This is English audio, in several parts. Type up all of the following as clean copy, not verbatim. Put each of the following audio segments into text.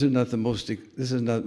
This is not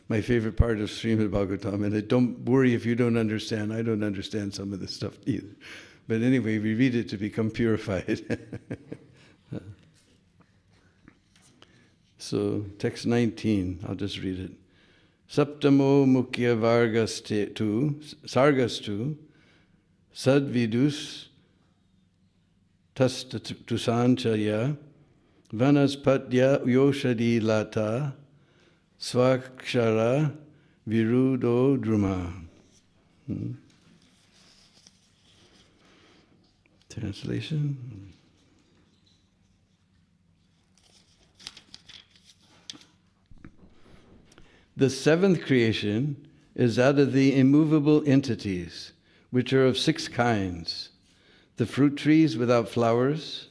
my favorite part of Srimad Bhagavatam, and don't worry if you don't understand. I don't understand some of this stuff either. But anyway, we read it to become purified. So, text 19, I'll just read it. Saptamo mukhya sargastu sadvidus tastatusanchaya vanaspatya yoshadi lata svakshara virudo druma. Translation. The seventh creation is out of the immovable entities, which are of 6 kinds: the fruit trees without flowers,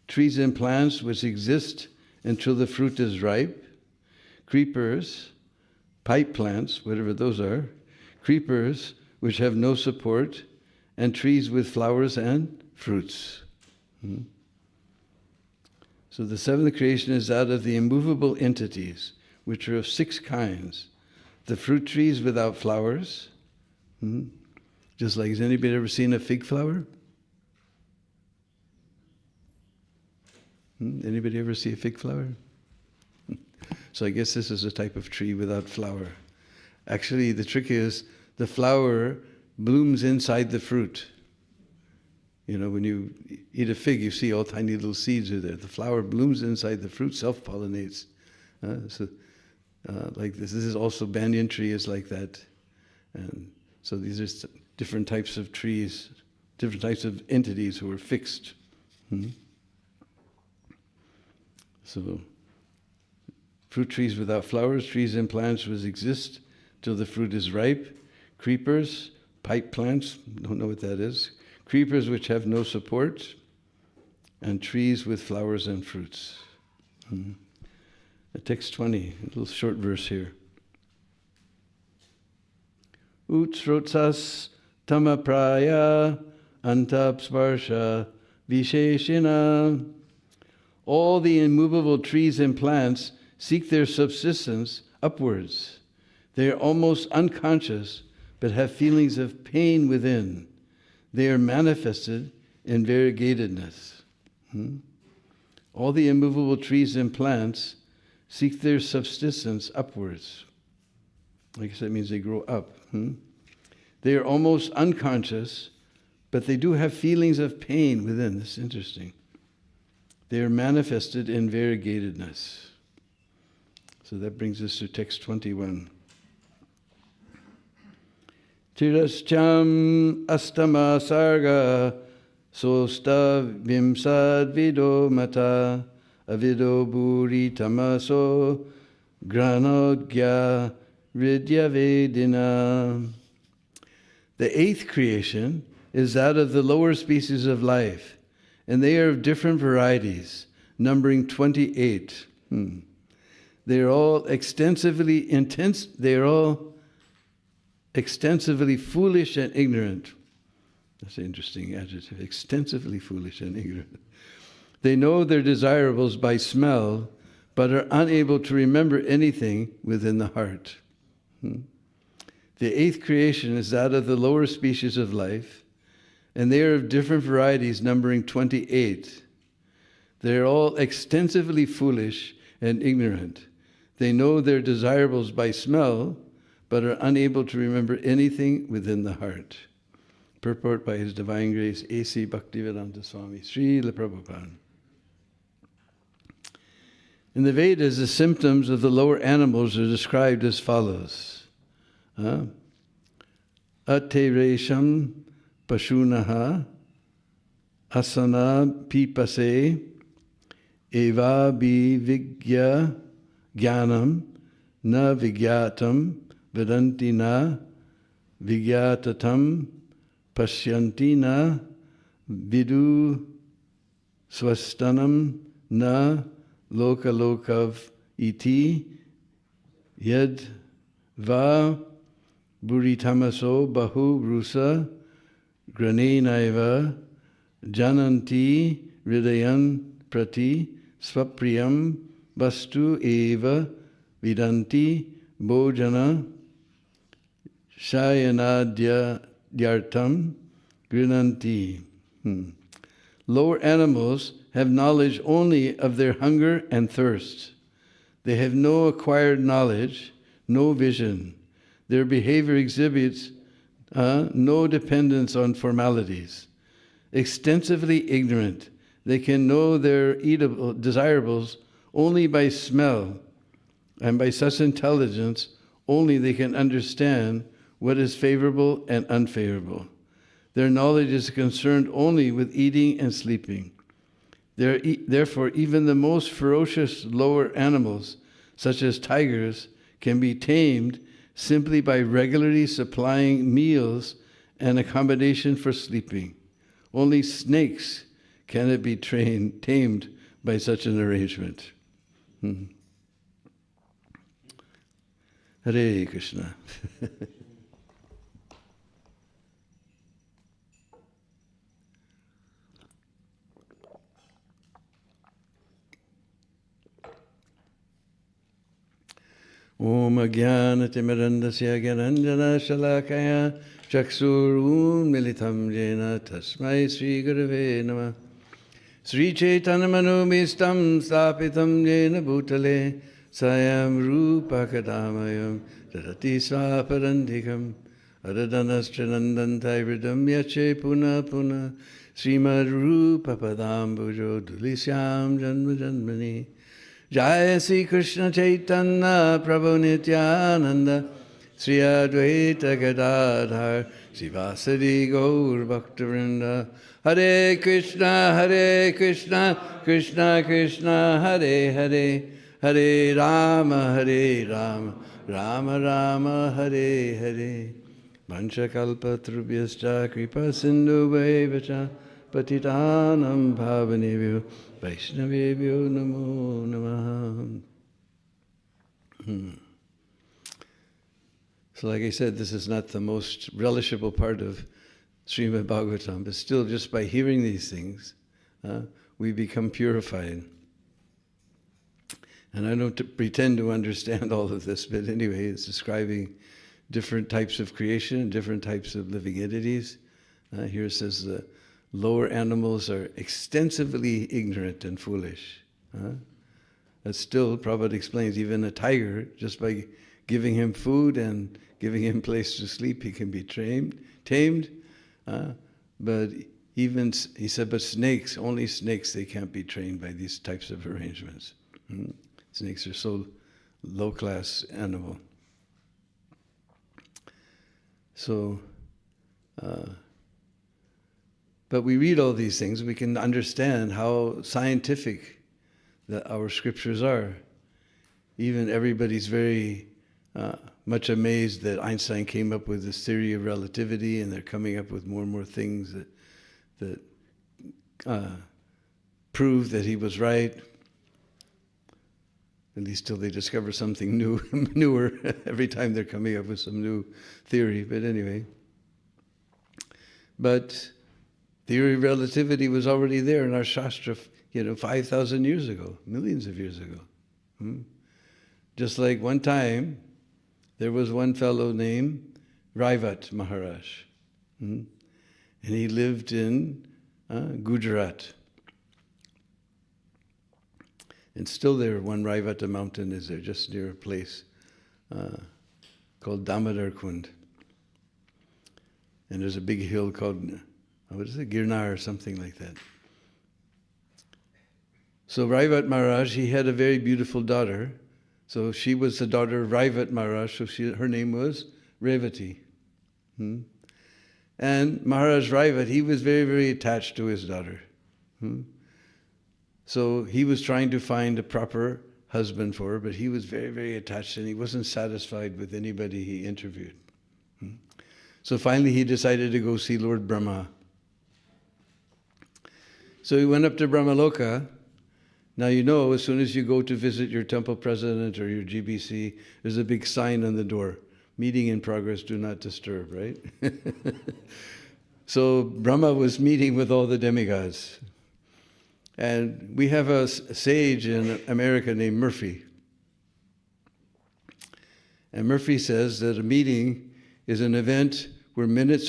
trees and plants which exist until the fruit is ripe, creepers, pipe plants, whatever those are, creepers which have no support, and trees with flowers and fruits. So the seventh creation is out of the immovable entities, which are of 6 kinds. The fruit trees without flowers. Just like, has anybody ever seen a fig flower? Anybody ever see a fig flower? So I guess this is a type of tree without flower. Actually, the trick is the flower blooms inside the fruit. You know, when you eat a fig, you see all tiny little seeds are there. The flower blooms inside the fruit, self-pollinates. Like this is also banyan tree is like that. And so these are different types of trees, different types of entities who are fixed. So, fruit trees without flowers, trees and plants which exist till the fruit is ripe, creepers, pipe plants, don't know what that is, creepers which have no support, and trees with flowers and fruits. Text 20, a little short verse here. Utsrotsas tamapraya antapsparsha visheshina. All the immovable trees and plants seek their subsistence upwards. They are almost unconscious, but have feelings of pain within. They are manifested in variegatedness. All the immovable trees and plants seek their subsistence upwards. I guess that means they grow up. They are almost unconscious, but they do have feelings of pain within. This is interesting. They are manifested in variegatedness. So that brings us to text 21. Tirascham astama sarga sosta vimsad vido mata avido buri tamaso granodgya vidyavedina. The 8th creation is that of the lower species of life, and they are of different varieties, numbering 28. They are all extensively foolish and ignorant. That's an interesting adjective, extensively foolish and ignorant. They know their desirables by smell, but are unable to remember anything within the heart. The 8th creation is that of the lower species of life, and they are of different varieties, numbering 28. They are all extensively foolish and ignorant. They know their desirables by smell, but are unable to remember anything within the heart. Purport by His Divine Grace, A.C. Bhaktivedanta Swami, Srila Prabhupada. In the Vedas, the symptoms of the lower animals are described as follows. Ateresham pashunaha asana pipase eva bivigya jnanam na vigyatam vedanti na vigyatatam pashyanti na vidu swastanam na lokalokav iti yad va buritamaso bahu rusa granenaiva jananti hridayan prati swapriyam vastu eva vidanti bhojana shayanadhyartam grinanti. Lower animals have knowledge only of their hunger and thirst. They have no acquired knowledge, no vision. Their behavior exhibits no dependence on formalities. Extensively ignorant, they can know their eatable desirables only by smell, and by such intelligence only they can understand what is favorable and unfavorable. Their knowledge is concerned only with eating and sleeping. Therefore, even the most ferocious lower animals, such as tigers, can be tamed simply by regularly supplying meals and accommodation for sleeping. Only snakes cannot be tamed by such an arrangement. Hare Krishna. Om Ajnanatimirandasya Gyananjana Shalakaya Chaksurun Militam Jena Tasmai Sri Gurave Namah. Sri Chaitanya Manubhistam Stapitam Jena Bhutale Sayam Rupa Kadamayam Dadati Swaparandikam Adadanastranandantai Vridam Yache Puna Puna Srimad Rupa Padambujo Dulisyam Janma Janmani. Jai Sri Krishna Chaitanya Prabhu Nityananda Sri Advaita Gadadhar Sivasadi Gaur Bhaktivinoda. Hare Krishna Krishna Krishna Hare Hare Hare Rama Rama Rama Hare Hare. Vanchakalpatrubhyascha kripa sindhu vacha patitanam bhavanebhyo Vaishnavebhyo namo namaha. So like I said, this is not the most relishable part of Srimad Bhagavatam, but still just by hearing these things, we become purified. And I don't pretend to understand all of this, but anyway, it's describing different types of creation, different types of living entities. Here it says the lower animals are extensively ignorant and foolish. But still, Prabhupada explains, even a tiger, just by giving him food and giving him place to sleep, he can be tamed. But even, he said, but snakes, only snakes, they can't be trained by these types of arrangements. Snakes are so low-class animal. So, but we read all these things, we can understand how scientific that our scriptures are. Even everybody's very much amazed that Einstein came up with this theory of relativity, and they're coming up with more and more things that prove that he was right. At least till they discover something newer. Every time they're coming up with some new theory. But anyway. But theory of relativity was already there in our Shastra, 5,000 years ago, millions of years ago. Just like one time, there was one fellow named Raivat Maharaj. And he lived in Gujarat. And still there, one Raivata mountain is there, just near a place called Damodar Kund. And there's a big hill called, Girnar or something like that. So Raivat Maharaj, he had a very beautiful daughter. So she was the daughter of Raivat Maharaj, so her name was Revati. And Maharaj Raivat, he was very, very attached to his daughter. So he was trying to find a proper husband for her, but he was very, very attached, and he wasn't satisfied with anybody he interviewed. So finally he decided to go see Lord Brahma. So he went up to Brahmaloka. Now as soon as you go to visit your temple president or your GBC, there's a big sign on the door, meeting in progress, do not disturb, right? So Brahma was meeting with all the demigods. And we have a sage in America named Murphy. And Murphy says that a meeting is an event where minutes